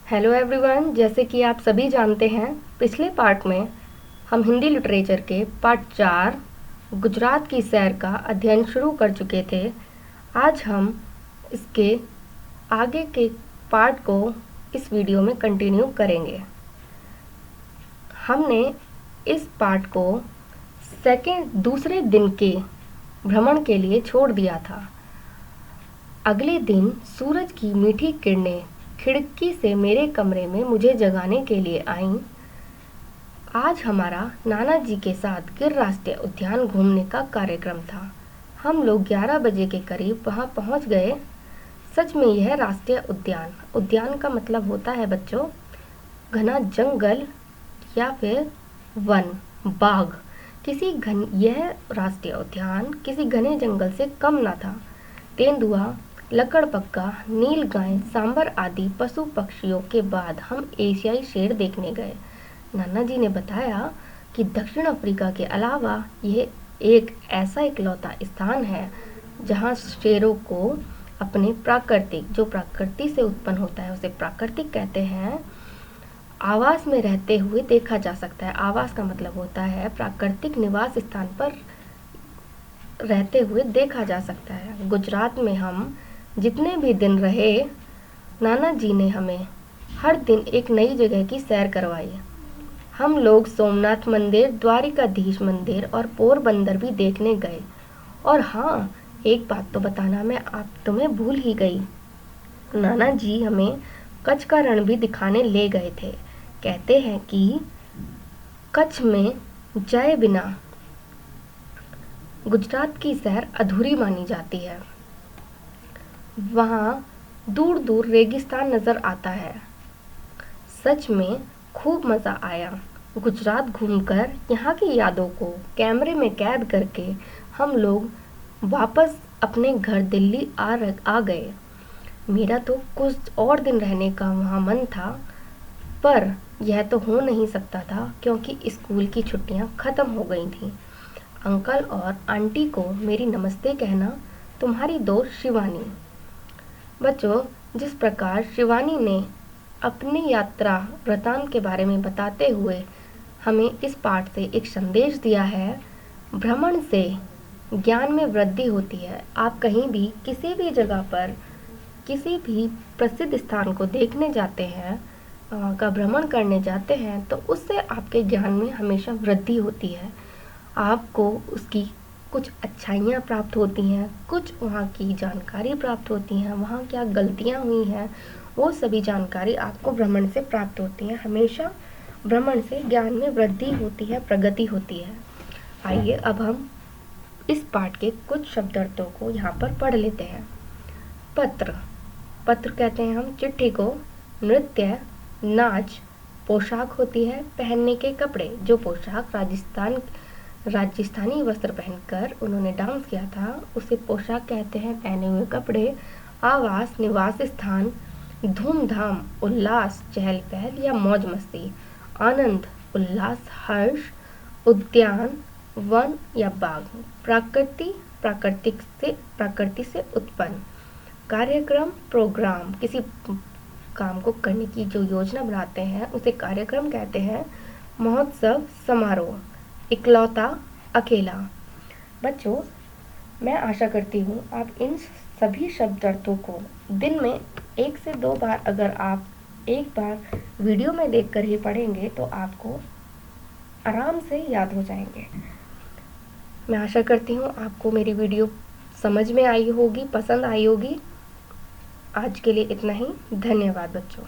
Hello everyone, जैसे कि आप सभी जानते हैं, पिछले पार्ट में हम हिंदी लिटरेचर के पार्ट 4 गुजरात की सैर का अध्ययन शुरू कर चुके थे। आज हम इसके आगे के पार्ट को इस वीडियो में कंटिन्यू करेंगे। हमने इस पार्ट को दूसरे दिन के भ्रमण के लिए छोड़ दिया था। अगले दिन सूरज की मीठी किरणें खिड़की से मेरे कमरे में मुझे जगाने के लिए आईं। आज हमारा नाना जी के साथ गिर राष्ट्रीय उद्यान घूमने का कार्यक्रम था। हम लोग 11 बजे के करीब वहां पहुंच गए। सच में यह राष्ट्रीय उद्यान का मतलब होता है बच्चों, घना जंगल या फिर वन, बाग। यह राष्ट्रीय उद्यान किसी घने जंगल से कम ना था। तेंदुआ, लकड़पक्का, नीलगाय, सांबर आदि पशु पक्षियों के बाद हम एशियाई शेर देखने गए। नाना जी ने बताया कि दक्षिण अफ्रीका के अलावा यह एक ऐसा इकलौता स्थान है जहां शेरों को अपने जो प्रकृति से उत्पन्न होता है उसे प्राकृतिक कहते हैं, आवास में रहते हुए देखा जा सकता है। आवास का मतलब होता है प्राकृतिक निवास स्थान पर रहते हुए देखा जा सकता है। गुजरात में हम जितने भी दिन रहे, नाना जी ने हमें हर दिन एक नई जगह की सैर करवाई। हम लोग सोमनाथ मंदिर, द्वारिकाधीश मंदिर और पोरबंदर भी देखने गए। और हाँ, एक बात तो बताना मैं तुम्हें भूल ही गई। नाना जी हमें कच्छ का रण भी दिखाने ले गए थे। कहते हैं कि कच्छ में जाए बिना गुजरात की सैर अधूरी मानी जाती है। वहाँ दूर दूर रेगिस्तान नज़र आता है। सच में खूब मज़ा आया। गुजरात घूमकर यहाँ की यादों को कैमरे में कैद करके हम लोग वापस अपने घर दिल्ली आ गए। मेरा तो कुछ और दिन रहने का वहाँ मन था, पर यह तो हो नहीं सकता था क्योंकि स्कूल की छुट्टियाँ ख़त्म हो गई थीं। अंकल और आंटी को मेरी नमस्ते कहना। तुम्हारी दोस्त शिवानी। बच्चों, जिस प्रकार शिवानी ने अपनी यात्रा वृतांत के बारे में बताते हुए हमें इस पाठ से एक संदेश दिया है, भ्रमण से ज्ञान में वृद्धि होती है। आप कहीं भी किसी भी जगह पर किसी भी प्रसिद्ध स्थान को देखने जाते हैं, वहाँ का भ्रमण करने जाते हैं, तो उससे आपके ज्ञान में हमेशा वृद्धि होती है। आपको उसकी कुछ अच्छाइयाँ प्राप्त होती हैं, कुछ वहाँ की जानकारी प्राप्त होती हैं, वहाँ क्या गलतियाँ हुई हैं, वो सभी जानकारी आपको भ्रमण से प्राप्त होती हैं। हमेशा भ्रमण से ज्ञान में वृद्धि होती है, प्रगति होती है। आइए अब हम इस पाठ के कुछ शब्दार्थों को यहाँ पर पढ़ लेते हैं। पत्र कहते हैं हम चिट्ठी को। नृत्य, नाच, पोशाक होती है पहनने के कपड़े। जो पोशाक राजस्थानी वस्त्र पहनकर उन्होंने डांस किया था उसे पोशाक कहते हैं, पहने हुए कपड़े। आवास, निवास स्थान। धूमधाम, उल्लास, चहल पहल या मौज मस्ती। आनंद, उल्लास, हर्ष। उद्यान, वन या बाग। प्रकृति से उत्पन्न। कार्यक्रम, प्रोग्राम, किसी काम को करने की जो योजना बनाते हैं उसे कार्यक्रम कहते हैं। महोत्सव, समारोह। इकलौता, अकेला। बच्चों, मैं आशा करती हूँ आप इन सभी शब्दार्थों को दिन में 1 से 2 बार, अगर आप एक बार वीडियो में देखकर ही पढ़ेंगे तो आपको आराम से याद हो जाएंगे। मैं आशा करती हूँ आपको मेरी वीडियो समझ में आई होगी, पसंद आई होगी। आज के लिए इतना ही। धन्यवाद बच्चों।